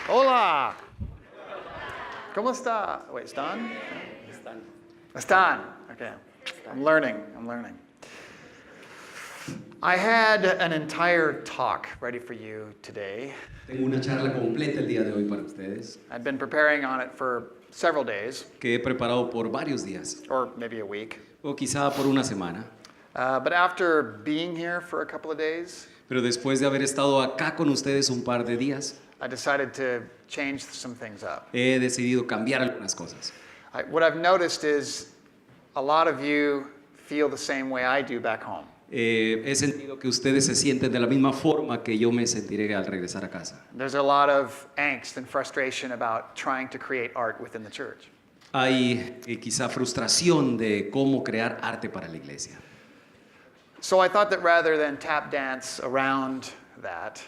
Hola. ¿Cómo está? Wait, ¿están? Están. Okay. I'm learning. I had an entire talk ready for you today. Tengo una charla completa el día de hoy para ustedes, I'd been preparing on it for several days, que he preparado por varios días, or maybe a week. o quizá por una semana. But after being here for a couple of days, Pero después de haber estado acá con ustedes un par de días, I decided to change some things up. he decidido cambiar algunas cosas. What I've noticed is a lot of you feel the same way I do back home. He sentido que ustedes se sienten de la misma forma que yo me sentiré al regresar a casa. There's a lot of angst and frustration about trying to create art within the church. Hay quizá frustración de cómo crear arte para la iglesia. So I thought that rather than tap dance around that,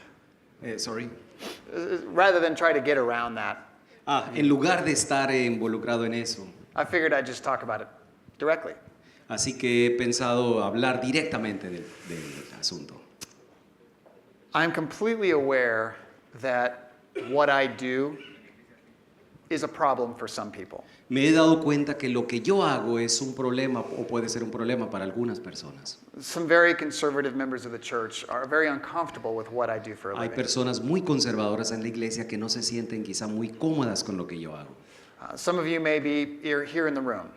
rather than try to get around that, En lugar de estar involucrado en eso, I figured I'd just talk about it directly. así que he pensado hablar directamente del asunto. I'm completely aware that what I do is a problem for some people. Me he dado cuenta que lo que yo hago es un problema o puede ser un problema para algunas personas. Some very conservative members of the church are very uncomfortable with what I do for a Hay living. personas muy conservadoras en la iglesia que no se sienten quizá muy cómodas con lo que yo hago. Some of you may be here in the room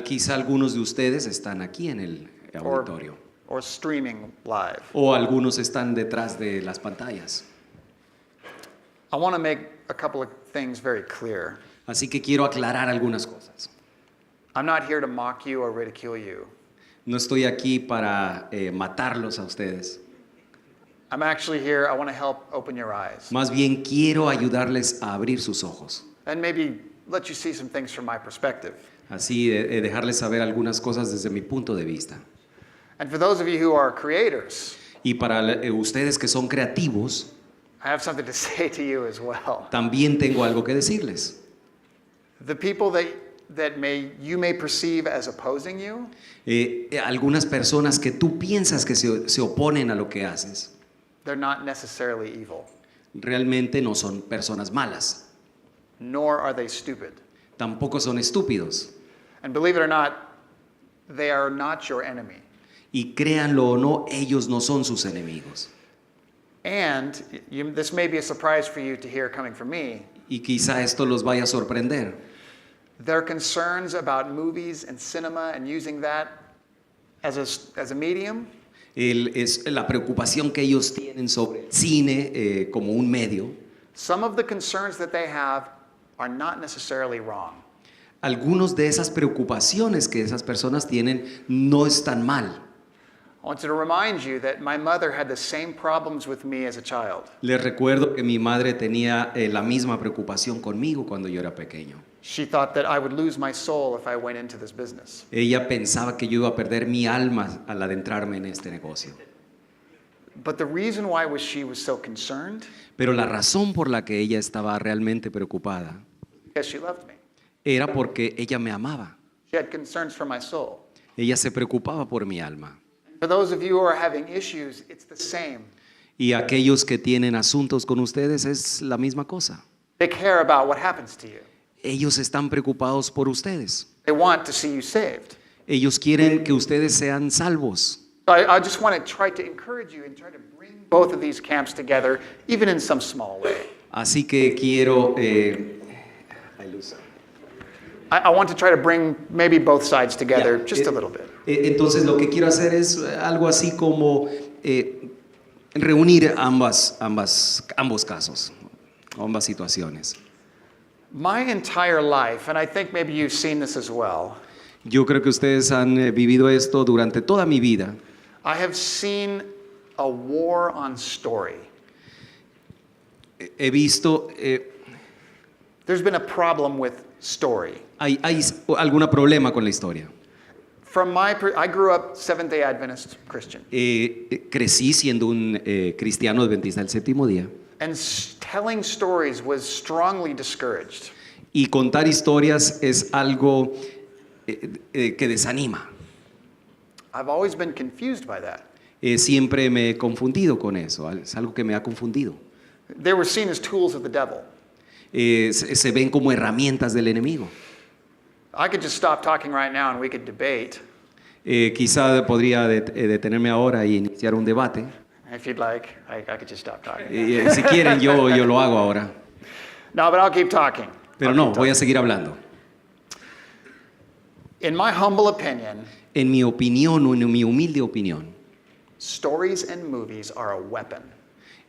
Quizá algunos de ustedes están aquí en el auditorio or streaming live. o algunos están detrás de las pantallas. I want to make a couple of things very clear. Así que quiero aclarar algunas cosas. I'm not here to mock you or ridicule you. No estoy aquí para matarlos a ustedes. I'm actually here, I want to help open your eyes Más bien quiero ayudarles a abrir sus ojos. and maybe let you see some things from my perspective. Así dejarles saber algunas cosas desde mi punto de vista. And for those of you who are creators, Y para ustedes que son creativos, I have something to say to you as well. también tengo algo que decirles. The people that you may perceive as opposing you, Algunas personas que tú piensas que se oponen a lo que haces, they're not necessarily evil, realmente no son personas malas. nor are they stupid. Tampoco son estúpidos. And believe it or not, they are not your enemy. Y créanlo o no, ellos no son sus enemigos. And this may be a surprise for you to hear coming from me. Y quizá esto los vaya a sorprender. Their concerns about movies and cinema and using that as a medium Es la preocupación que ellos tienen sobre el cine como un medio. some of the concerns that they have are not necessarily wrong. Algunos de esas preocupaciones que esas personas tienen no están mal. I want to remind you that my mother had the same problems with me as a child. Les recuerdo que mi madre tenía la misma preocupación conmigo cuando yo era pequeño. She thought that I would lose my soul if I went into this business. Ella pensaba que yo iba a perder mi alma al adentrarme en este negocio. But the reason why she was so concerned Pero la razón por la que ella estaba realmente preocupada because she loved me. era porque ella me amaba. She had concerns for my soul. Ella se preocupaba por mi alma. For those of you who are having issues, it's the same. Y aquellos que tienen asuntos con ustedes es la misma cosa. They care about what happens to you. Ellos están preocupados por ustedes. They want to see you saved. Ellos quieren que ustedes sean salvos. So I just want to try to encourage you and try to bring both of these camps together, even in some small way. Así que quiero... I want to try to bring maybe both sides together just a little bit. Entonces lo que quiero hacer es algo así como reunir ambos casos, ambas situaciones. My entire life, and I think maybe you've seen this as well, Yo creo que ustedes han vivido esto durante toda mi vida. I have seen a war on story. He visto, There's been a problem with story. hay algún problema con la historia. I grew up Seventh-day Adventist Christian. Crecí siendo un cristiano adventista del séptimo día. And telling stories was strongly discouraged. Y contar historias es algo que desanima. I've always been confused by that. Siempre me he confundido con eso, es algo que me ha confundido. They were seen as tools of the devil. Se ven como herramientas del enemigo. I could just stop talking right now and we could debate. Quizá podría detenerme ahora y iniciar un debate. If you'd like, I could just stop talking. Si quieren, yo lo hago ahora. No, but I'll keep talking. Pero no, voy a seguir hablando. In my humble opinion, En mi opinión, o en mi humilde opinión, stories and movies are a weapon.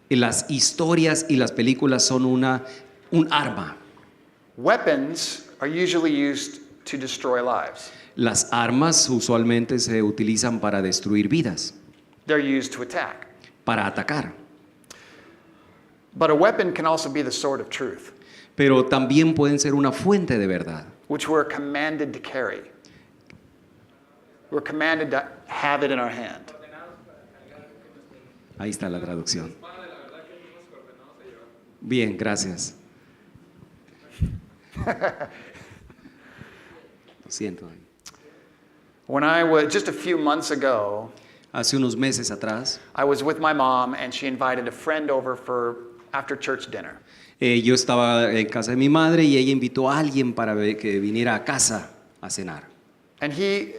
las historias y las películas son un arma. Weapons are usually used to destroy lives. Las armas usualmente se utilizan para destruir vidas, They're used to attack. para atacar. But a weapon can also be the sword of truth, Pero también pueden ser una fuente de verdad, which we're commanded to carry. We're commanded to have it in our hand. Ahí está la traducción. Bien, gracias. Lo siento. When I was just a few months ago, Hace unos meses atrás, I was with my mom and she invited a friend over for after church dinner. yo estaba en casa de mi madre y ella invitó a alguien para que viniera a casa a cenar. And he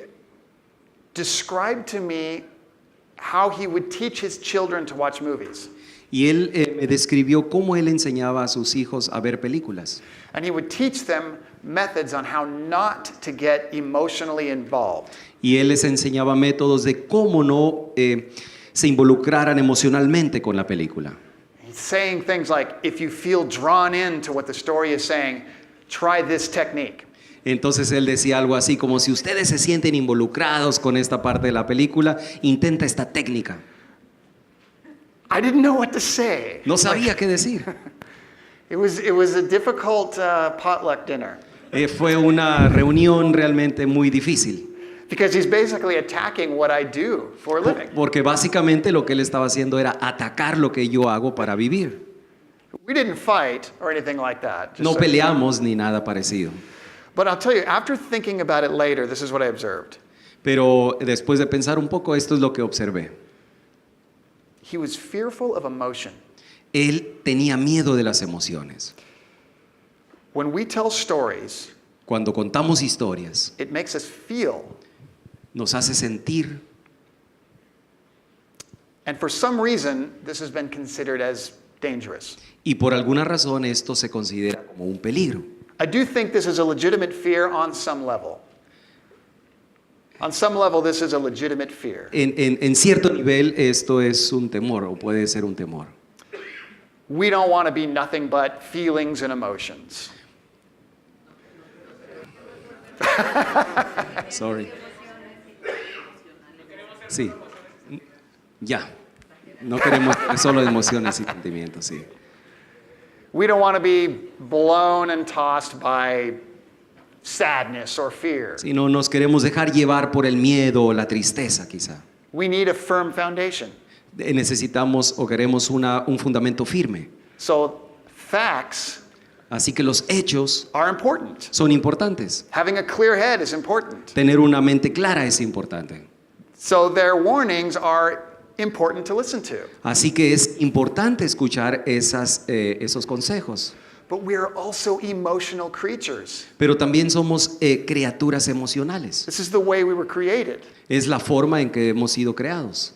described to me how he would teach his children to watch movies. Y él me describió cómo él enseñaba a sus hijos a ver películas. And he would teach them methods on how not to get emotionally involved. Y él les enseñaba métodos de cómo no se involucraran emocionalmente con la película. He's saying things like, if you feel drawn into what the story is saying, try this technique. Entonces él decía algo así como: si ustedes se sienten involucrados con esta parte de la película, intenta esta técnica. I didn't know what to say. No sabía qué decir. It was a difficult potluck dinner Fue una reunión realmente muy difícil, because he's basically attacking what I do for a living. porque básicamente lo que él estaba haciendo era atacar lo que yo hago para vivir. We didn't fight or anything like that. just No so- peleamos ni nada parecido. But I'll tell you, after thinking about it later, this is what I observed. Pero después de pensar un poco, esto es lo que observé. He was fearful of emotion. Él tenía miedo de las emociones. When we tell stories, Cuando contamos historias, it makes us feel. nos hace sentir, And for some reason, this has been considered as dangerous. y por alguna razón esto se considera como un peligro. I do think this is a legitimate fear on some level. On some level, this is a legitimate fear. En cierto nivel esto es un temor, o puede ser un temor. We don't want to be nothing but feelings and emotions. Sorry. Sí. Ya. No queremos solo emociones y sentimientos, sí. We don't want to be blown and tossed by sadness or fear. Si no nos queremos dejar llevar por el miedo o la tristeza, quizá. We need a firm foundation. Necesitamos o queremos un fundamento firme. So facts Así que los hechos are important. son importantes. Having a clear head is important. Tener una mente clara es importante. So their warnings are important to listen to. Así que es importante escuchar esos consejos. But we are also emotional creatures. Pero también somos criaturas emocionales. This is the way we were created. Es la forma en que hemos sido creados.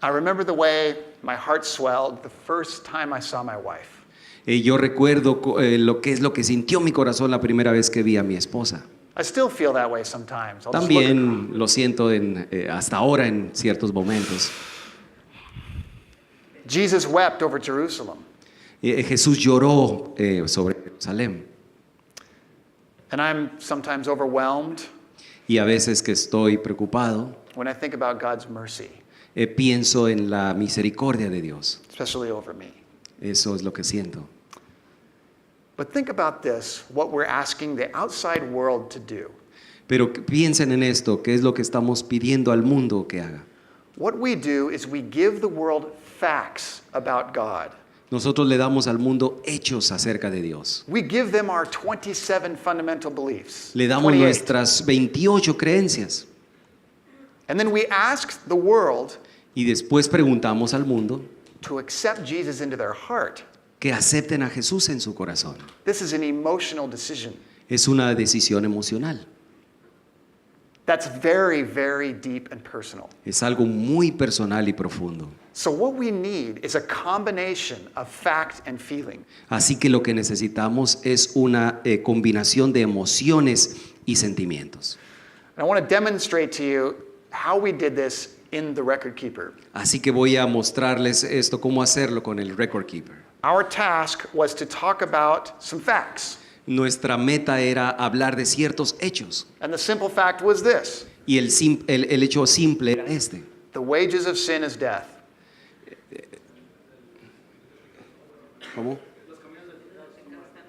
I remember the way my heart swelled the first time I saw my wife. Yo recuerdo lo que sintió mi corazón la primera vez que vi a mi esposa. I still feel that way sometimes. I'll just look at- También lo siento hasta ahora en ciertos momentos. Jesus wept over Jerusalem. Jesús lloró sobre Jerusalén. And I'm sometimes overwhelmed Y a veces que estoy preocupado, when I think about God's mercy, pienso en la misericordia de Dios. especially over me. Eso es lo que siento. But think about this, what we're asking the outside world to do. Pero piensen en esto, ¿qué es lo que estamos pidiendo al mundo que haga? What we do is we give the world facts about God. Nosotros le damos al mundo hechos acerca de Dios. We give them our 27 fundamental beliefs. Le damos 28. nuestras 28 creencias. And then we ask the world Y después preguntamos al mundo to accept Jesus into their heart. que acepten a Jesús en su corazón. This is an emotional decision. Es una decisión emocional. That's very, very deep and personal. Es algo muy personal y profundo. So what we need is a combination of fact and feeling. Así que lo que necesitamos es una combinación de emociones y sentimientos. And I want to demonstrate to you how we did this in the record keeper. Así que voy a mostrarles esto, cómo hacerlo con el Record Keeper. Our task was to talk about some facts. Nuestra meta era hablar de ciertos hechos. And the simple fact was this: Y el hecho simple era este. the wages of sin is death. ¿Cómo?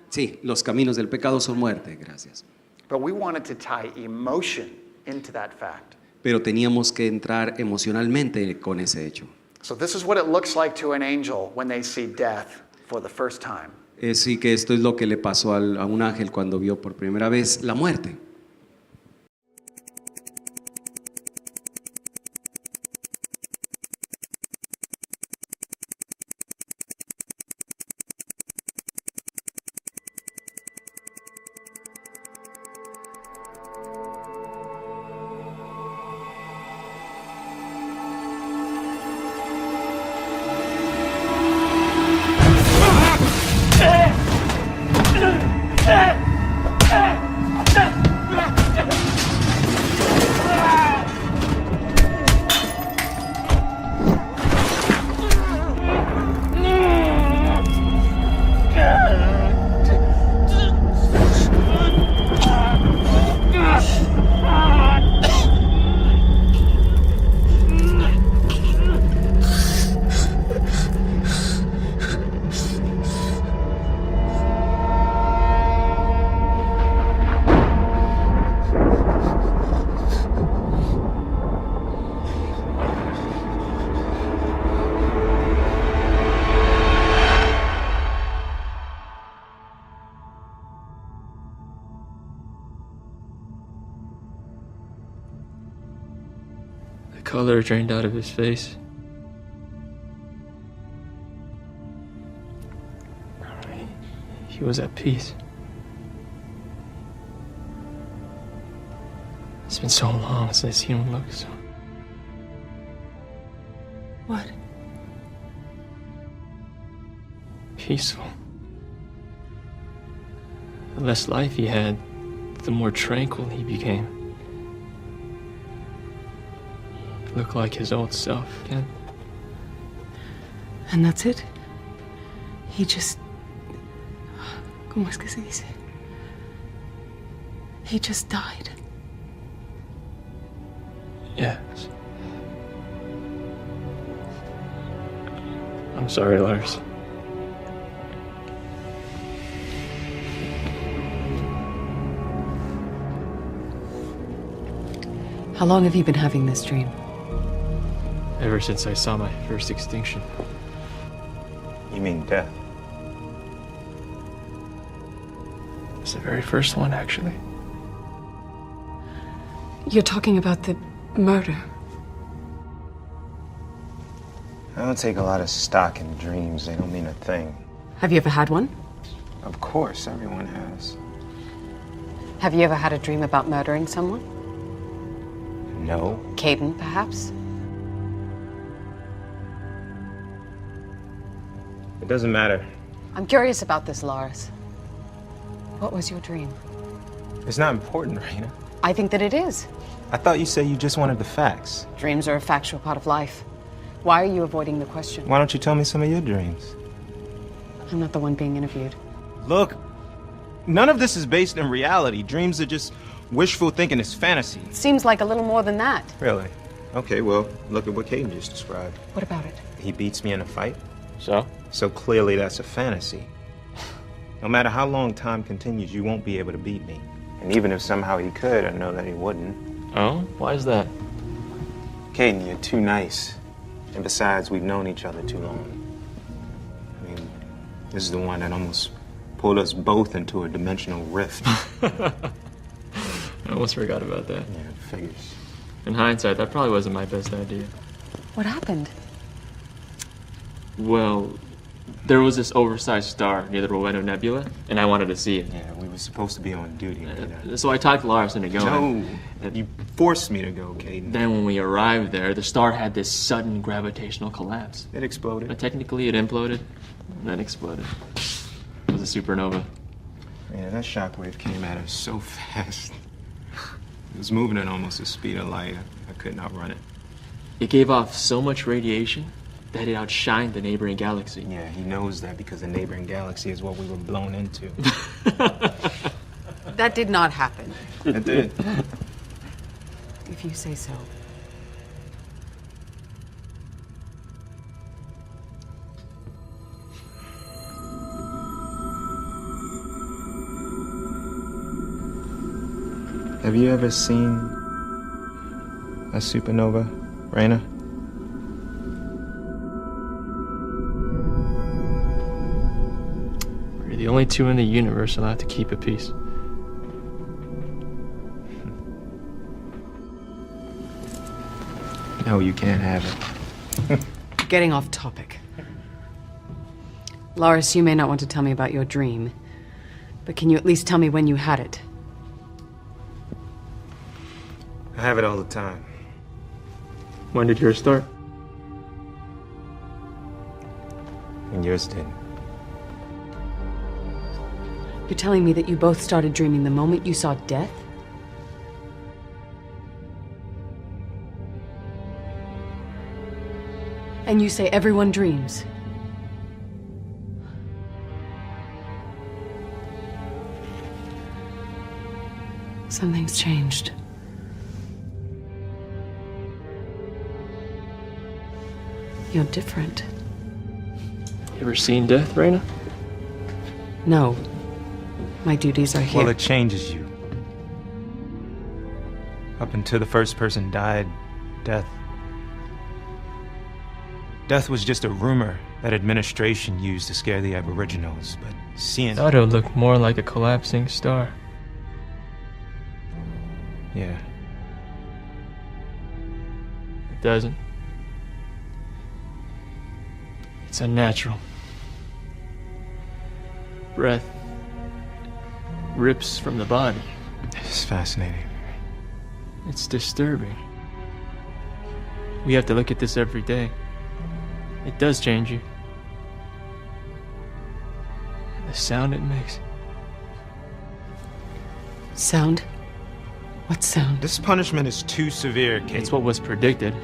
Sí, los caminos del pecado son muerte, gracias. But we wanted to tie emotion into that fact. Pero teníamos que entrar emocionalmente con ese hecho. So this is what it looks like to an angel when they see death for the first time. Así que esto es lo que le pasó a un ángel cuando vio por primera vez la muerte. The color drained out of his face. He was at peace. It's been so long since I've seen him look so. What? Peaceful. The less life he had, the more tranquil he became. He looked like his old self again. And that's it? He just... ¿Cómo es que se dice? He just died. Yes. I'm sorry, Lars. How long have you been having this dream? Ever since I saw my first extinction. You mean death? It's the very first one, actually. You're talking about the murder. I don't take a lot of stock in dreams. They don't mean a thing. Have you ever had one? Of course, everyone has. Have you ever had a dream about murdering someone? No. Caden, perhaps? It doesn't matter. I'm curious about this, Lars. What was your dream? It's not important, Raina. I think that it is. I thought you said you just wanted the facts. Dreams are a factual part of life. Why are you avoiding the question? Why don't you tell me some of your dreams? I'm not the one being interviewed. Look, none of this is based in reality. Dreams are just wishful thinking. It's fantasy. Seems like a little more than that. Really? Okay, well, look at what Caden just described. What about it? He beats me in a fight. So? So clearly that's a fantasy. No matter how long time continues, you won't be able to beat me. And even if somehow he could, I know that he wouldn't. Oh? Why is that? Caden, you're too nice. And besides, we've known each other too long. I mean, this is the one that almost pulled us both into a dimensional rift. I almost forgot about that. Yeah, it figures. In hindsight, that probably wasn't my best idea. What happened? Well, there was this oversized star near the Rowena Nebula, and I wanted to see it. Yeah, we were supposed to be on duty. So I talked Lars into going. No, you forced me to go, Caden. Then when we arrived there, the star had this sudden gravitational collapse. It exploded. But technically, it imploded, and then exploded. It was a supernova. Yeah, that shockwave came at us so fast. It was moving at almost the speed of light. I could not run it. It gave off so much radiation that it outshined the neighboring galaxy. Yeah, he knows that because the neighboring galaxy is what we were blown into. That did not happen. It did. If you say so. Have you ever seen a supernova, Raina? We're the only two in the universe allowed to keep a peace. No, you can't have it. Getting off topic. Lars, you may not want to tell me about your dream, but can you at least tell me when you had it? I have it all the time. When did yours start? And yours did. You're telling me that you both started dreaming the moment you saw death? And you say everyone dreams? Something's changed. You're different. You ever seen death, Raina? No. My duties are here. Well, it changes you. Up until the first person died, death was just a rumor that administration used to scare the Aboriginals, but seeing... Thought it would look more like a collapsing star. Yeah. It doesn't. It's unnatural. Breath rips from the body. It's fascinating. It's disturbing. We have to look at this every day. It does change you. The sound it makes. Sound? What sound? This punishment is too severe, Kate. It's what was predicted.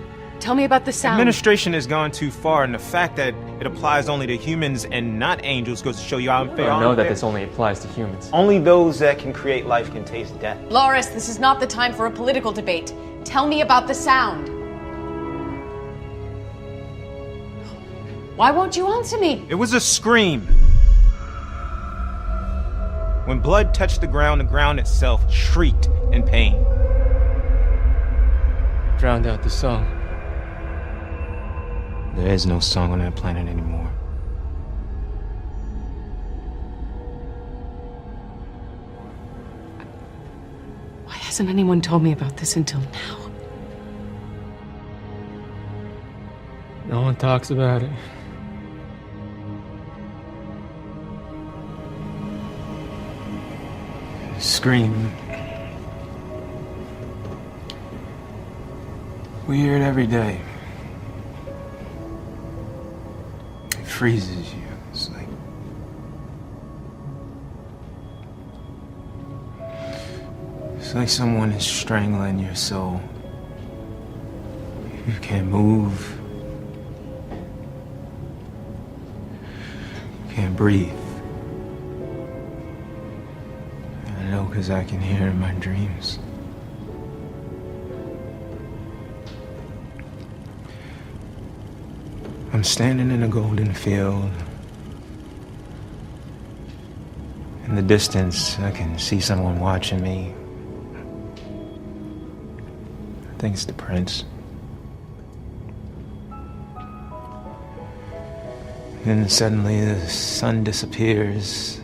Tell me about the sound. Administration has gone too far, and the fact that it applies only to humans and not angels goes to show you how unfair. I know that this only applies to humans. Only those that can create life can taste death. Loris, this is not the time for a political debate. Tell me about the sound. Why won't you answer me? It was a scream. When blood touched the ground itself shrieked in pain. Drowned out the song. There is no song on that planet anymore. Why hasn't anyone told me about this until now? No one talks about it. Scream. We hear it every day. It freezes you. It's like someone is strangling your soul. You can't move. You can't breathe. I know because I can hear it in my dreams. I'm standing in a golden field, In the distance, I can see someone watching me. I think it's the prince. Then suddenly the sun disappears.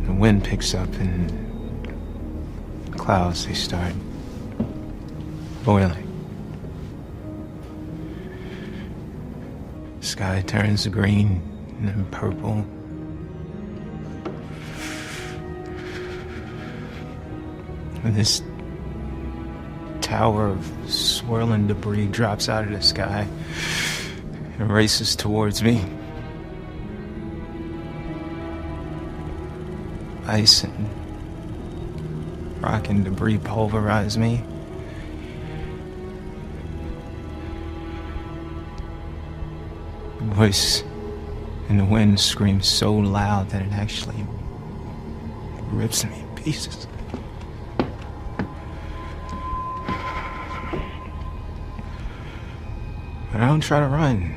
The wind picks up and the clouds, they start boiling. The sky turns green and then purple. And this tower of swirling debris drops out of the sky and races towards me. Ice and rock and debris pulverize me. The voice in the wind screams so loud that it actually rips me in pieces. But I don't try to run.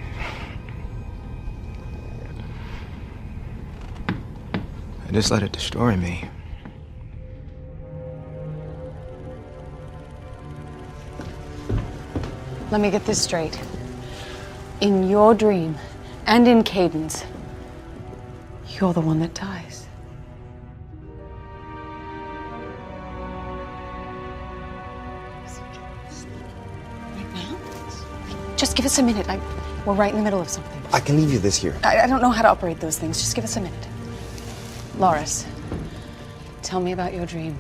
I just let it destroy me. Let me get this straight. In your dream, and in Caden's, you're the one that dies. Right now? Just give us a minute. We're right in the middle of something. I can leave you this here. I don't know how to operate those things. Just give us a minute. Loris, tell me about your dream.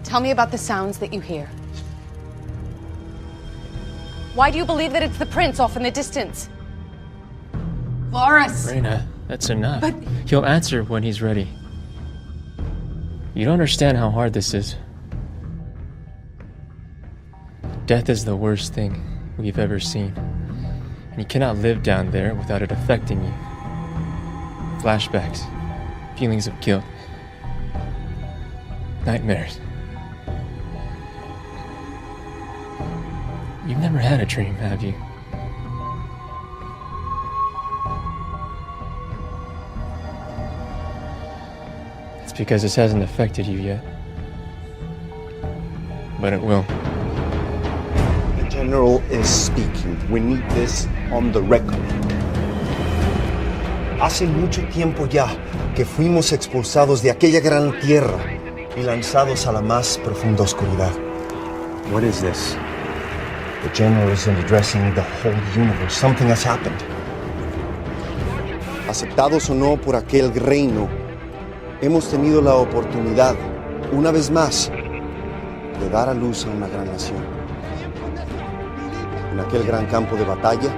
Tell me about the sounds that you hear. Why do you believe that it's the prince off in the distance? Loris! Reina, that's enough. But- He'll answer when he's ready. You don't understand how hard this is. Death is the worst thing we've ever seen. And you cannot live down there without it affecting you. Flashbacks, feelings of guilt, nightmares. You've never had a dream, have you? It's because this hasn't affected you yet. But it will. The general is speaking. We need this on the record. Hace mucho tiempo ya que fuimos expulsados de aquella gran tierra y lanzados a la más profunda oscuridad. What is this? The general isn't addressing the whole universe. Something has happened. Aceptados o no por aquel reino, hemos tenido la oportunidad, una vez más, de dar a luz a una gran nación. En aquel gran campo de batalla,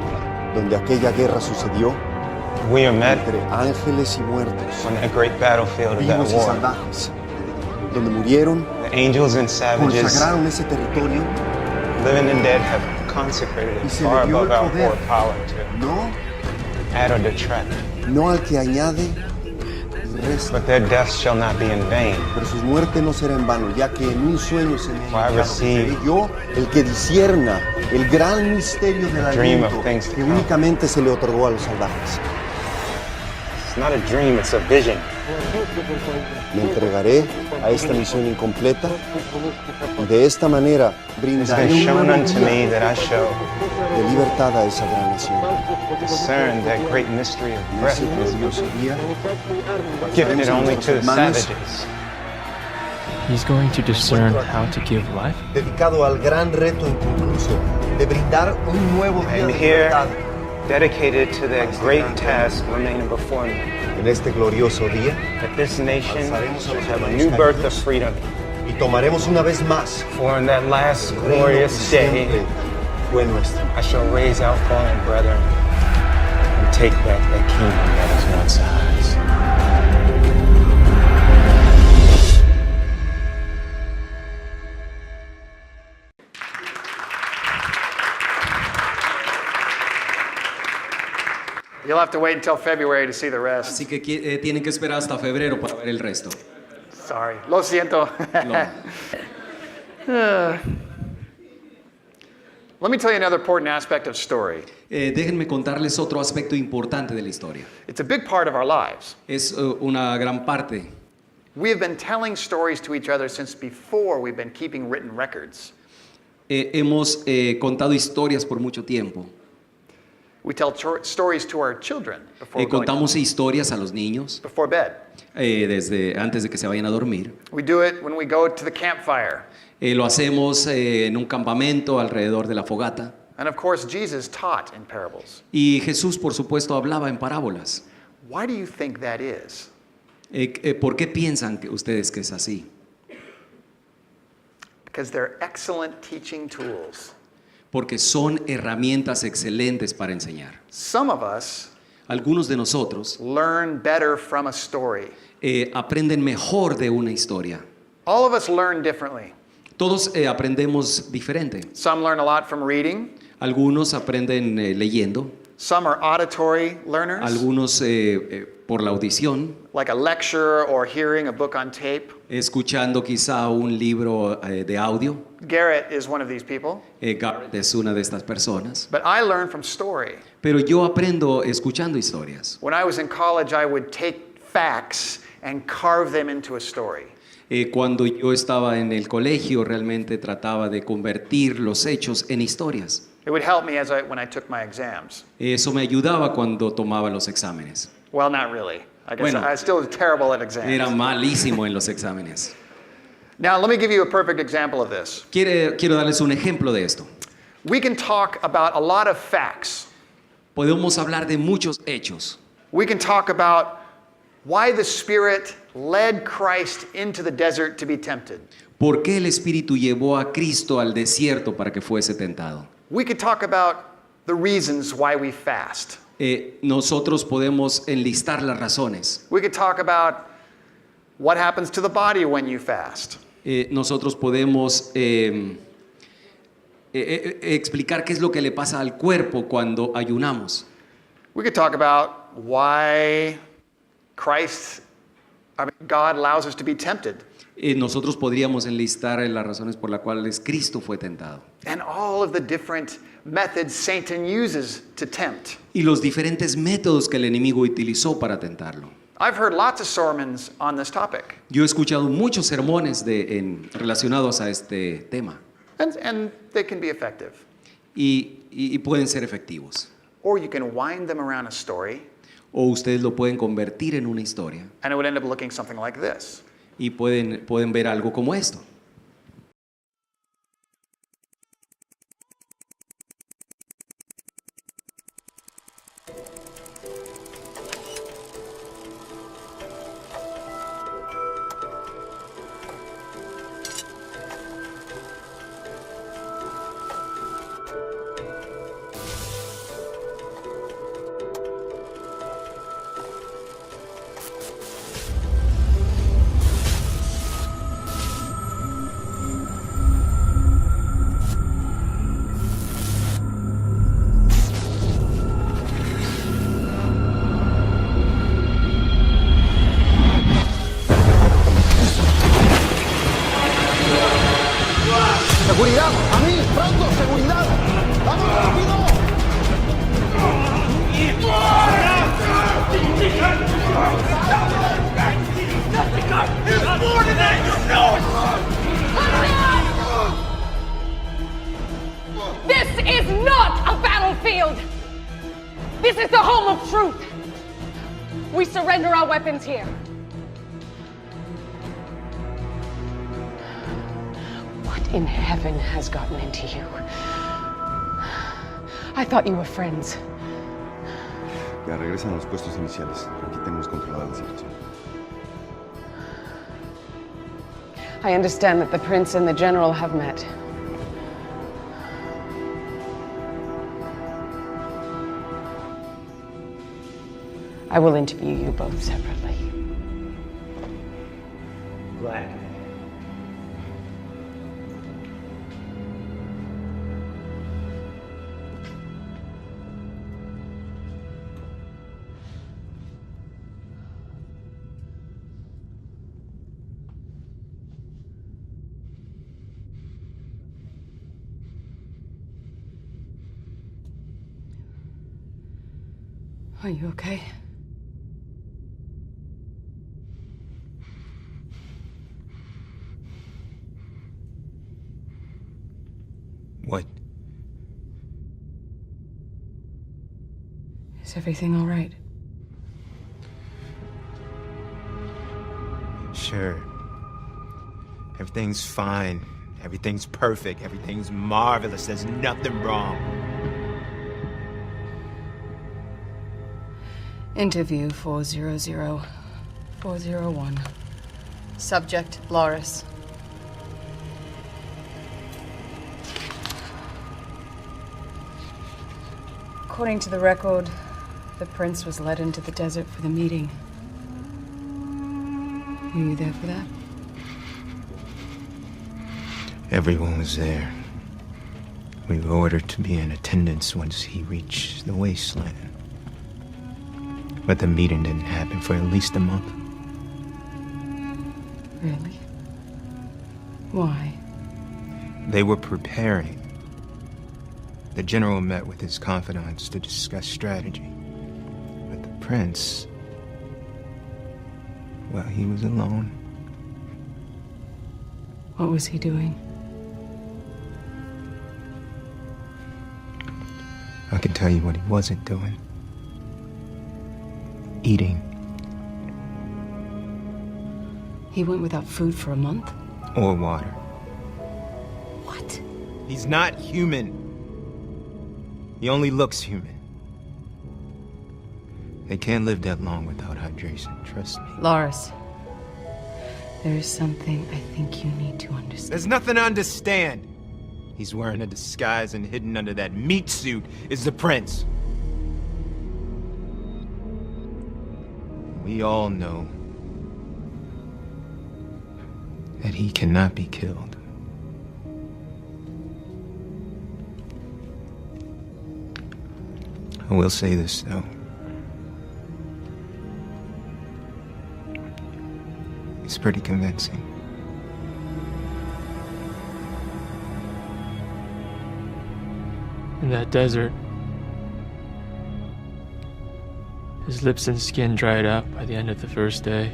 donde aquella guerra sucedió, We are met entre ángeles y muertos, on that great battlefield of that vivos y war. salvajes, donde murieron, The angels and savages, consagraron ese territorio, living and dead, have consecrated y it se far le dio above el our poder, poor power to no, add or detract. no al que añade y resta. But their deaths shall not be in vain. Pero su muerte no será en vano, ya que en un sueño se me ha For I indicado que seré receive yo el que discierna el gran misterio del dream of aliento things to que come. únicamente se le otorgó a los salvajes. It's not a dream, it's a vision. Me entregaré a esta misión incompleta y de esta manera It's brindaré been un shown nuevo unto día me that I shall de libertad a esa gran nación. discern that great mystery of En breath ese glorioso día, gifted pasaremos a only nuestros to the hermanos, savages. He's going to discern how to give life? dedicado al gran reto inconcluso de brindar un nuevo día I'm de here libertad. dedicated to that great task remaining before me. En este glorioso día, That this nation shall have a new birth of freedom. y tomaremos una vez más For in that last el reino que glorious siempre day, fue nuestro. I shall raise our fallen brethren and take back that kingdom that is once ours. You'll have to wait until February to see the rest. Así que tienen que esperar hasta febrero para ver el resto. Sorry. Lo siento. No. Let me tell you another important aspect of story. Déjenme contarles otro aspecto importante de la historia. It's a big part of our lives. Es una gran parte. We have been telling stories to each other since before we've been keeping written records. Hemos contado historias por mucho tiempo. We tell stories to our children Contamos historias a los niños before bed. desde antes de que se vayan a dormir. We do it when we go to the campfire. Lo hacemos en un campamento alrededor de la fogata. And of course, Jesus taught in parables. Y Jesús, por supuesto, hablaba en parábolas. Why do you think that is? ¿Por qué piensan ustedes que es así? Because they're excellent teaching tools. Porque son herramientas excelentes para enseñar. Some of us Algunos de nosotros learn better from a story. aprenden mejor de una historia. All of us learn differently. Todos aprendemos diferente. Some learn a lot from reading. Algunos aprenden leyendo, Some are auditory learners, algunos por la audición, like a lecture or hearing a book on tape. escuchando quizá un libro de audio. Garrett is one of these people. Garrett es una de estas personas. But I learn from story. Pero yo aprendo escuchando historias. When I was in college, I would take facts and carve them into a story. Cuando yo estaba en el colegio, realmente trataba de convertir los hechos en historias. It would help me when I took my exams. Eso me ayudaba cuando tomaba los exámenes. Well, not really. I guess Bueno. I was still terrible at exams. Era malísimo en los exámenes. Now, let me give you a perfect example of this. Quiero darles un ejemplo de esto. We can talk about a lot of facts. Podemos hablar de muchos hechos. We can talk about why the Spirit led Christ into the desert to be tempted. ¿Por qué el Espíritu llevó a Cristo al desierto para que fuese tentado? We could talk about the reasons why we fast. Nosotros podemos enlistar las razones. We could talk about what happens to the body when you fast. Nosotros podemos explicar qué es lo que le pasa al cuerpo cuando ayunamos. We could talk about why God allows us to be tempted. Nosotros podríamos enlistar las razones por las cuales Cristo fue tentado. And all of the different methods Satan uses to tempt. Y los diferentes métodos que el enemigo utilizó para tentarlo. I've heard lots of sermons on this topic. Yo he escuchado muchos sermones relacionados a este tema. And they can be effective. Y pueden ser efectivos. Or you can wind them around a story. O ustedes lo pueden convertir en una historia. And it would end up looking something like this. Y pueden ver algo como esto. ¡Seguridad! ¡A mí! ¡Pronto! ¡Seguridad! ¡Vamos rápido! This is not a battlefield! This is the home of truth! We surrender our weapons here. What in heaven has gotten into you? I thought you were friends. Ya regresan a los puestos iniciales. Aquí tenemos controlada la situación. I understand that the prince and the general have met. I will interview you both separately. Glad. Are you okay? What? Is everything all right? Sure. Everything's fine. Everything's perfect. Everything's marvelous. There's nothing wrong. Interview 400-401. Subject, Loris. According to the record, the prince was led into the desert for the meeting. Were you there for that? Everyone was there. We were ordered to be in attendance once he reached the wasteland. But the meeting didn't happen for at least a month. Really? Why? They were preparing. The general met with his confidants to discuss strategy. But the prince, well, he was alone. What was he doing? I can tell you what he wasn't doing. Eating. He went without food for a month? Or water. What? He's not human. He only looks human. They can't live that long without hydration, trust me. Loris, there is something I think you need to understand. There's nothing to understand. He's wearing a disguise, and hidden under that meat suit is the prince. We all know that he cannot be killed. I will say this, though. It's pretty convincing. In that desert, his lips and skin dried up by the end of the first day.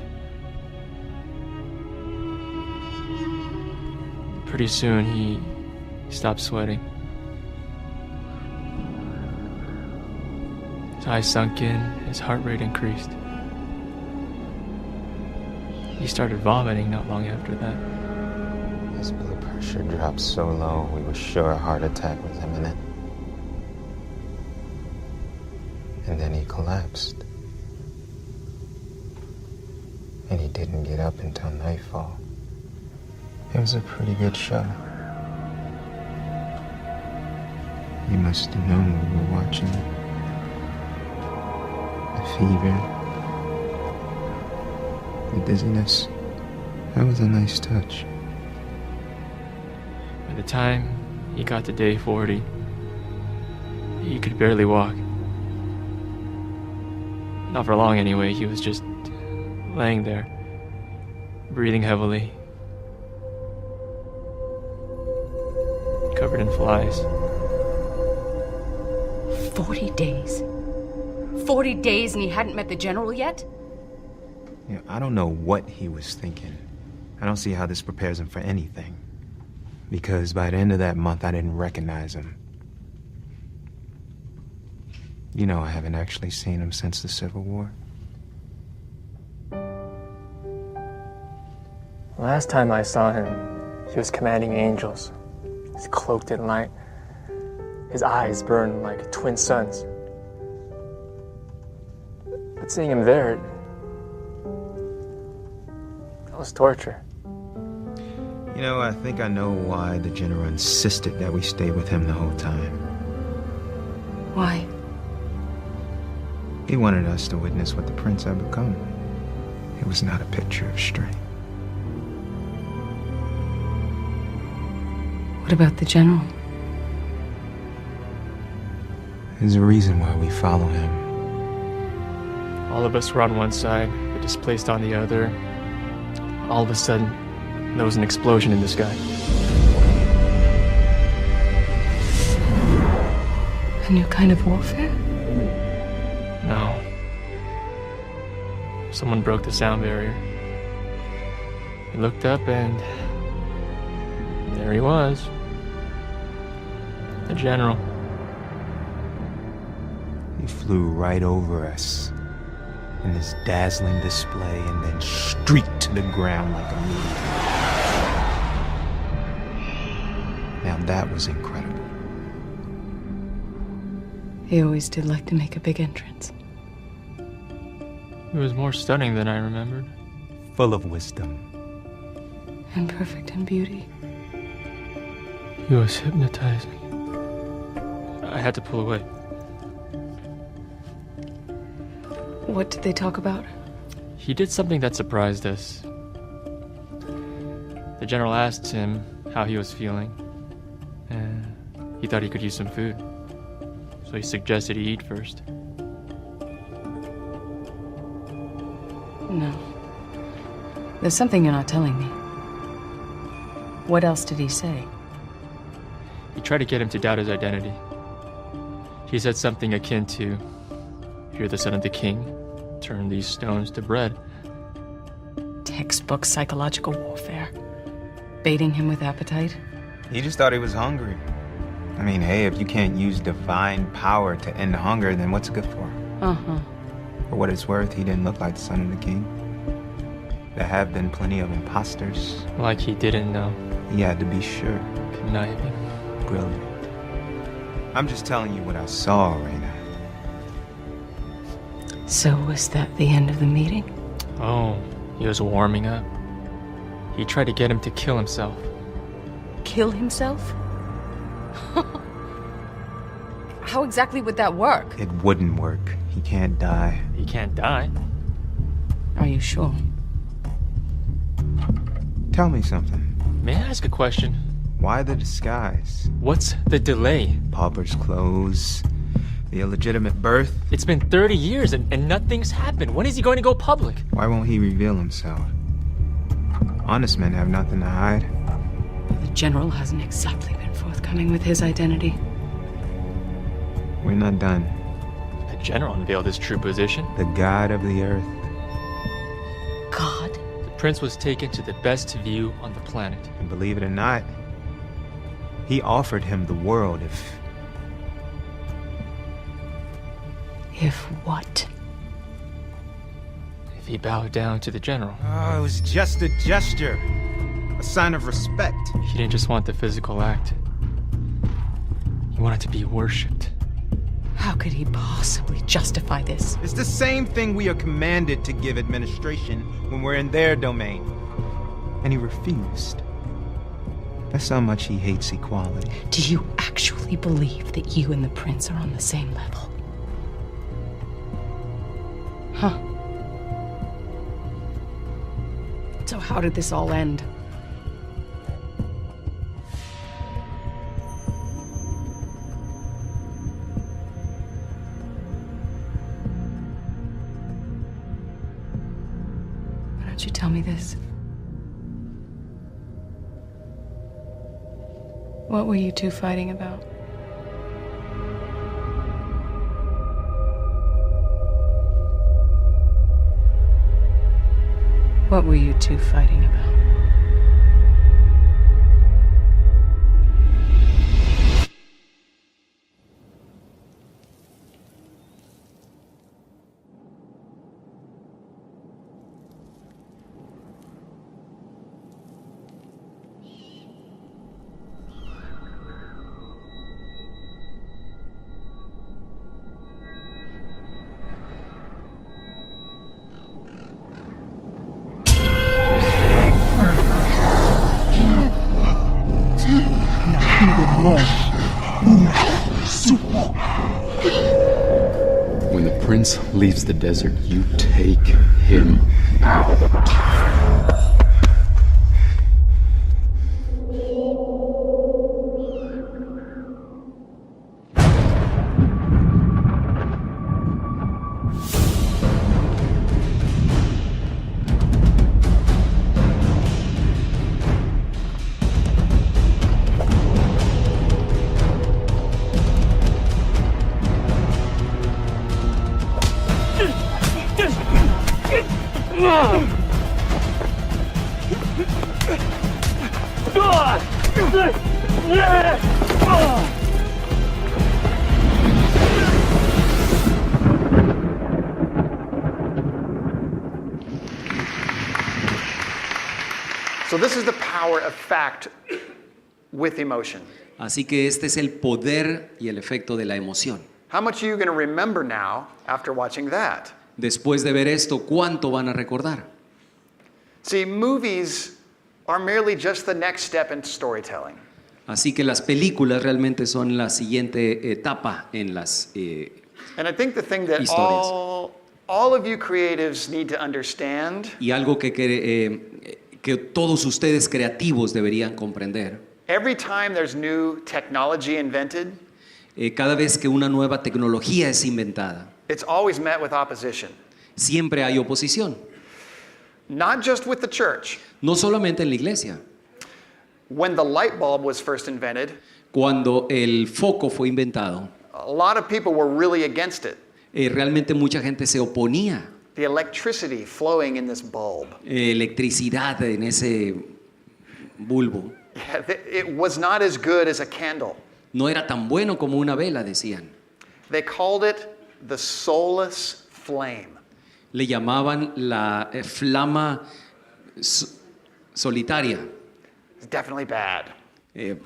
Pretty soon, he stopped sweating. His eyes sunk in, his heart rate increased. He started vomiting not long after that. His blood pressure dropped so low, we were sure a heart attack was imminent. And then he collapsed. And he didn't get up until nightfall. It was a pretty good show. You must have known we were watching it. The fever, the dizziness. That was a nice touch. By the time he got to day 40, he could barely walk. Not for long anyway, he was just laying there, breathing heavily, covered in flies. 40 days. 40 days and he hadn't met the general yet? Yeah, I don't know what he was thinking. I don't see how this prepares him for anything. Because by the end of that month, I didn't recognize him. You know, I haven't actually seen him since the Civil War. Last time I saw him, he was commanding angels. He's cloaked in light. His eyes burn like twin suns. But seeing him there, that was torture. You know, I think I know why the general insisted that we stay with him the whole time. Why? He wanted us to witness what the prince had become. It was not a picture of strength. What about the general? There's a reason why we follow him. All of us were on one side, but displaced on the other. All of a sudden, there was an explosion in the sky. A new kind of warfare? No. someone broke the sound barrier. He looked up and there he was. The general. He flew right over us in this dazzling display and then streaked to the ground like a meteor. Now that was incredible. He always did like to make a big entrance. It was more stunning than I remembered. Full of wisdom. And perfect in beauty. He was hypnotizing. I had to pull away. What did they talk about? He did something that surprised us. The general asked him how he was feeling, and he thought he could use some food. So he suggested he eat first. No. There's something you're not telling me. What else did he say? He tried to get him to doubt his identity. He said something akin to, "You're the son of the king. Turn these stones to bread." Textbook psychological warfare. Baiting him with appetite. He just thought he was hungry. I mean, hey, if you can't use divine power to end hunger, then what's it good for? Uh-huh. For what it's worth, he didn't look like the son of the king. There have been plenty of imposters. Like he didn't know. He had to be sure. Conniving. Brilliant. I'm just telling you what I saw, Raina. So was that the end of the meeting? Oh, he was warming up. He tried to get him to kill himself. Kill himself? How exactly would that work? It wouldn't work. He can't die. He can't die. Are you sure? Tell me something. May I ask a question? Why the disguise? What's the delay? Pauper's clothes, the illegitimate birth. It's been 30 years and nothing's happened. When is he going to go public? Why won't he reveal himself? Honest men have nothing to hide. The general hasn't exactly been forthcoming with his identity. We're not done. The general unveiled his true position. The god of the earth. God? The prince was taken to the best view on the planet. And believe it or not, he offered him the world If what? If he bowed down to the general. Oh, it was just a gesture. A sign of respect. He didn't just want the physical act. He wanted to be worshipped. How could he possibly justify this? It's the same thing we are commanded to give administration when we're in their domain. And he refused. That's how much he hates equality. Do you actually believe that you and the prince are on the same level? Huh. So how did this all end? Why don't you tell me this? What were you two fighting about? What were you two fighting about? When the prince leaves the desert, you take him out. So this is the power of fact with emotion. Así que este es el poder y el efecto de la emoción. How much are you going to remember now after watching that? Después de ver esto, ¿cuánto van a recordar? See, movies are merely just the next step in storytelling. Así que las películas realmente son la siguiente etapa en las And I think the thing that Historias. all of you creatives need to understand, y algo que todos ustedes creativos deberían comprender. every time there's new technology invented, Cada vez que una nueva tecnología es inventada, it's always met with opposition. siempre hay oposición. Not just with the church. No solamente en la iglesia. When the light bulb was first invented, Cuando el foco fue inventado, a lot of people were really against it. realmente mucha gente se oponía. The electricity flowing in this bulb. Electricidad en ese bulbo. It was not as good as a candle. No era tan bueno como una vela, decían. They called it the soulless flame. Le llamaban la flama solitaria, It's definitely bad.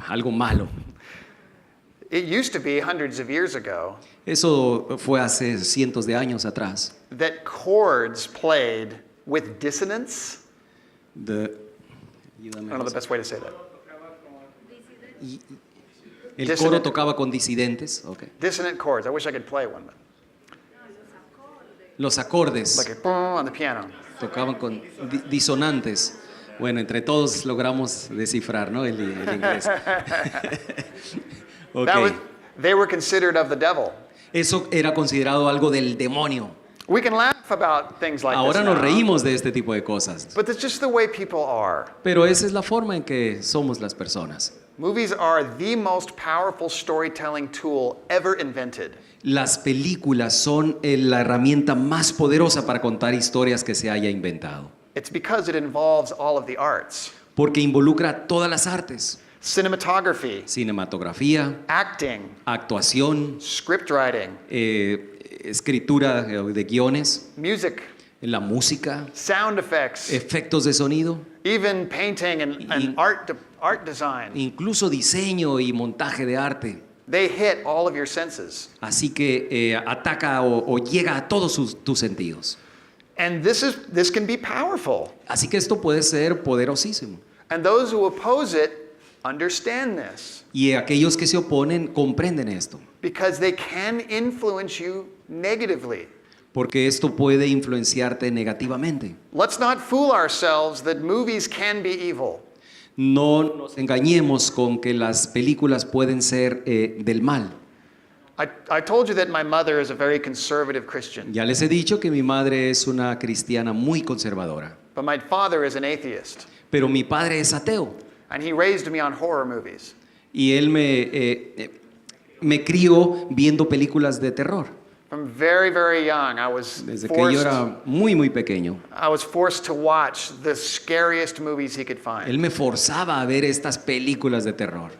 algo malo. It used to be hundreds of years ago Eso fue hace cientos de años atrás. that chords played with dissonance. I don't know the best way to say that. El Dissonant. coro tocaba con disidentes. Okay. Dissonant chords. I wish I could play one. But Los acordes like a boom on the piano. tocaban con disonantes. Bueno, entre todos logramos descifrar, ¿no? el inglés. Ok. They were considered of the devil. Eso era considerado algo del demonio. We can laugh about things like Ahora this nos now, reímos de este tipo de cosas. but it's just the way people are. Pero esa es la forma en que somos las personas. Movies are the most powerful storytelling tool ever invented. Las películas son la herramienta más poderosa para contar historias que se haya inventado. It's because it involves all of the arts. Porque involucra todas las artes. Cinematography, Cinematografía, acting, actuación, script writing, escritura de guiones, music, la música, sound effects, efectos de sonido, even painting and art design. incluso diseño y montaje de arte. They hit all of your senses. Así que ataca o llega a todos tus sentidos. And this can be powerful. Así que esto puede ser poderosísimo. And those who oppose it understand this Y aquellos que se oponen comprenden esto. because they can influence you negatively. Porque esto puede influenciarte negativamente. Let's not fool ourselves that movies can be evil. No nos engañemos con que las películas pueden ser del mal. I told you that my mother is a very conservative Christian, Ya les he dicho que mi madre es una cristiana muy conservadora. but my father is an atheist, Pero mi padre es ateo. and he raised me on horror movies. Y él me crió viendo películas de terror. From very, very young, I was Desde que yo forced, era muy pequeño. I was forced to watch the scariest movies he could Él find. me forzaba a ver estas películas de terror.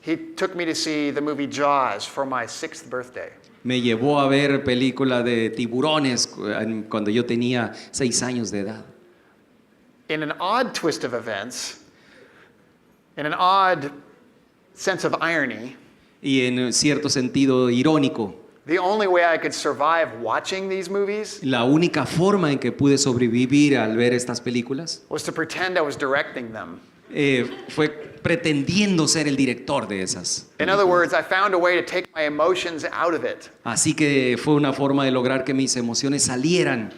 He took me to see the movie Jaws for my 6th birthday. Me llevó a ver película de tiburones cuando yo tenía 6 años de edad. In an odd twist of events, in an odd sense of irony, Y en cierto sentido irónico, the only way I could survive watching these movies la única forma en que pude sobrevivir al ver estas películas was to pretend I was directing them. fue pretendiendo ser el director de esas. In other words, I found a way to take my emotions out of it. Así que fue una forma de lograr que mis emociones salieran.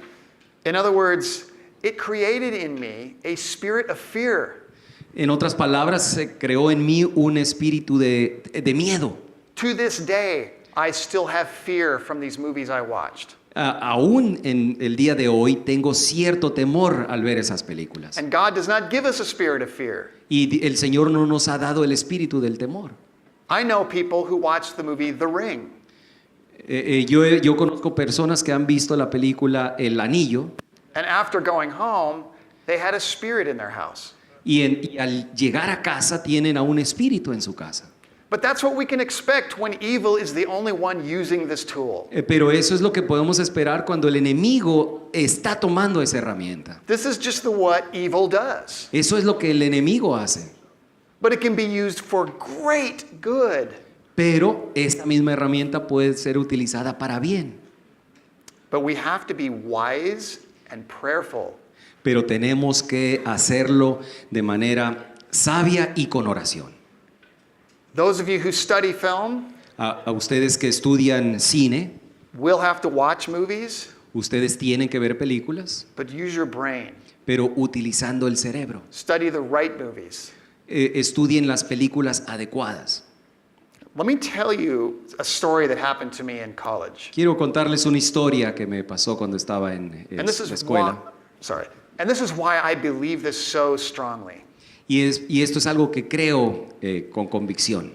In other words, it created in me a spirit of fear. En otras palabras, se creó en mí un espíritu de miedo. To this day, I still have fear from these movies I watched. Aún en el día de hoy tengo cierto temor al ver esas películas. And God does not give us a spirit of fear. Y el Señor no nos ha dado el espíritu del temor. I know people who watched the movie The Ring. Yo conozco personas que han visto la película El Anillo. And after going home, they had a spirit in their house. Y al llegar a casa tienen a un espíritu en su casa. But that's what we can expect when evil is the only one using this tool. Pero eso es lo que podemos esperar cuando el enemigo está tomando esa herramienta. This is just what evil does. Eso es lo que el enemigo hace. But it can be used for great good. Pero esta misma herramienta puede ser utilizada para bien. But we have to be wise and prayerful. Pero tenemos que hacerlo de manera sabia y con oración. Those of you who study film A ustedes que estudian cine, will have to watch movies, ustedes tienen que ver películas, but use your brain. pero utilizando el cerebro. Study the right movies. Estudien las películas adecuadas. Let me tell you a story that happened to me in college. Quiero contarles una historia que me pasó cuando estaba en And this la is escuela. And this is why I believe this so strongly. Y esto es algo que creo con convicción.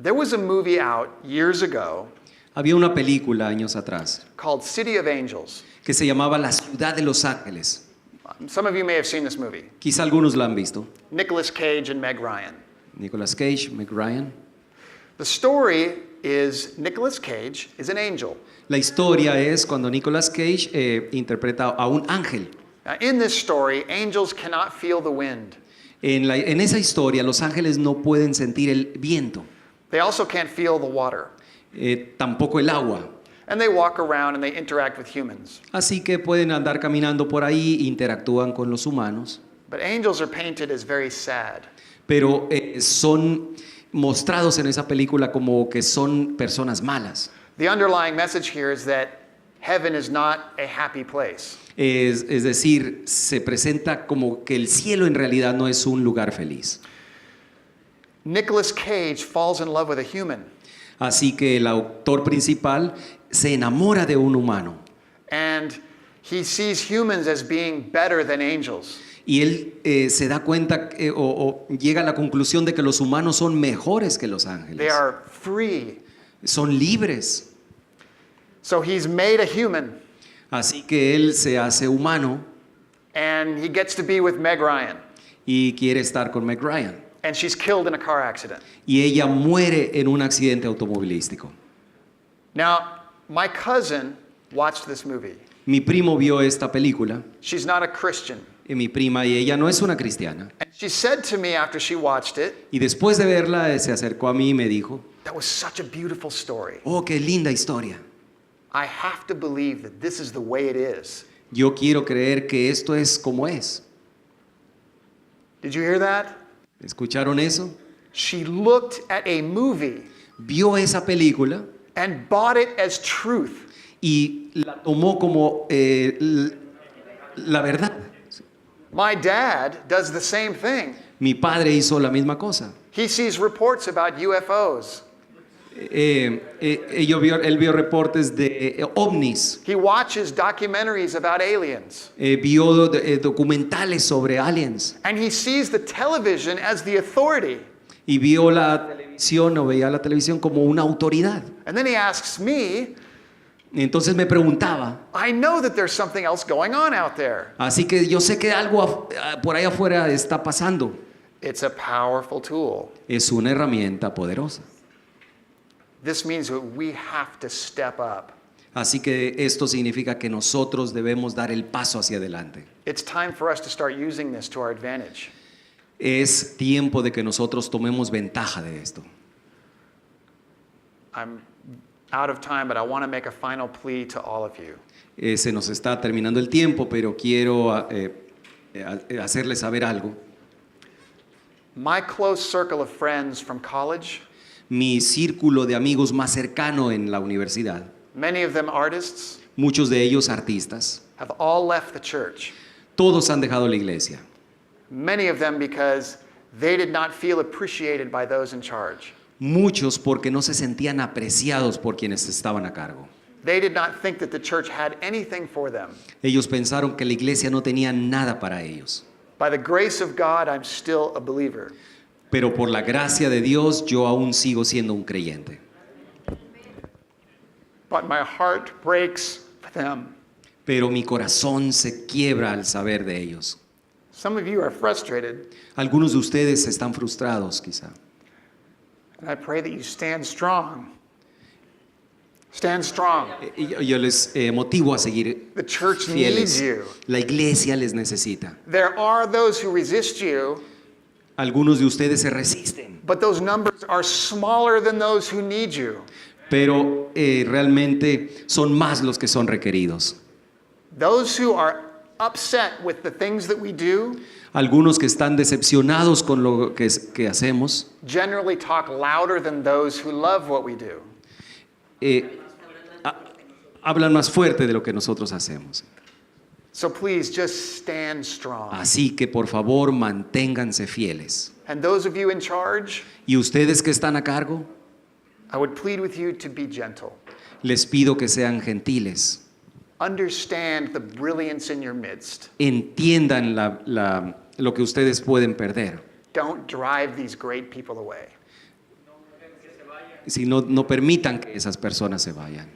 There was a movie out years ago Había una película años atrás called City of Angels. que se llamaba La Ciudad de Los Ángeles. Some of you may have seen this movie. Quizá algunos la han visto. Nicolas Cage and Meg Ryan. Nicolas Cage, Meg Ryan. The story is Nicolas Cage is an angel. La historia es cuando Nicolas Cage interpreta a un ángel. Now, in this story, angels cannot feel the wind. En esa historia, los ángeles no pueden sentir el viento, They also can't feel the water. tampoco el agua. And they walk around and they interact with humans. Así que pueden andar caminando por ahí, interactúan con los humanos, But angels are painted as very sad. pero son mostrados en esa película como que son personas malas. The underlying message here is that heaven is not a happy place. Es decir, se presenta como que el cielo en realidad no es un lugar feliz. Nicolas Cage falls in love with a human. Así que el autor principal se enamora de un humano And he sees humans as being better than angels. y él se da cuenta o llega a la conclusión de que los humanos son mejores que los They ángeles. are free. Son libres. So he's made a human Así que él se hace humano and he gets to be with Meg Ryan. y quiere estar con Meg Ryan. And she's killed in a car accident. Y ella muere en un accidente automovilístico. Now, my cousin watched this movie. Mi primo vio esta película She's not a Christian. y mi prima y ella no es una cristiana. And she said to me after she watched it, Y después de verla se acercó a mí y me dijo, that was such a beautiful story. oh, qué linda historia. I have to believe that this is the way it is. Yo quiero creer que esto es como es. Did you hear that? ¿Escucharon eso? She looked at a movie Vio esa película and bought it as truth. y la tomó como la verdad. My dad does the same thing. Mi padre hizo la misma cosa. He sees reports about UFOs. Él vio reportes de ovnis, He watches documentaries about aliens. vio documentales sobre aliens And he sees the television as the authority. y vio la televisión o veía la televisión como una autoridad. And then he asks me, Entonces me preguntaba, I know that there's something else going on out there. así que yo sé que algo por ahí afuera está pasando. It's a powerful tool. Es una herramienta poderosa. This means that we have to step up. Así que esto significa que nosotros debemos dar el paso hacia adelante. It's time for us to start using this to our advantage. Es tiempo de que nosotros tomemos ventaja de esto. I'm out of time, but I want to make a final plea to all of you. Se nos está terminando el tiempo, pero quiero hacerles saber algo. My close circle of friends from college, Mi círculo de amigos más cercano en la universidad, many of them artists, muchos de ellos artistas, have all left the church. todos han dejado la iglesia. Many of them because they did not feel appreciated by those in charge. Muchos porque no se sentían apreciados por quienes estaban a cargo. They did not think that the church had anything for them. Ellos pensaron que la iglesia no tenía nada para ellos. By the grace of God, I'm still a believer. Pero por la gracia de Dios, yo aún sigo siendo un creyente. But my heart breaks for them. pero mi corazón se quiebra al saber de ellos. Some of you are frustrated, Algunos de ustedes están frustrados quizá. and I pray that you stand strong. Stand strong. Yo les motivo a seguir The church fieles. needs you. La iglesia les necesita. There are those who resist you, Algunos de ustedes se resisten, but those numbers are smaller than those who need you. pero realmente son más los que son requeridos. Those who are upset with the things that we do Algunos que están decepcionados con lo que hacemos, generally talk louder than those who love what we do. Hablan más fuerte de lo que nosotros hacemos. So please just stand strong. Así que por favor manténganse fieles. And those of you in charge, Y ustedes que están a cargo, I would plead with you to be gentle. les pido que sean gentiles. Understand the brilliance in your midst. Entiendan lo que ustedes pueden perder. Don't drive these great people away. Si no permitan que esas personas se vayan.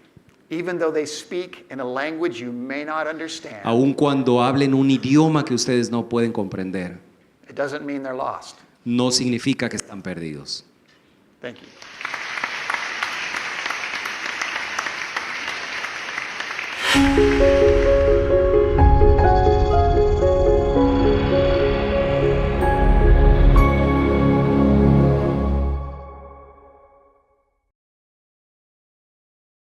Even though they speak in a language you may not understand, Aun cuando hablen un idioma que ustedes no pueden comprender, it doesn't mean they're lost. no significa que están perdidos. Thank you.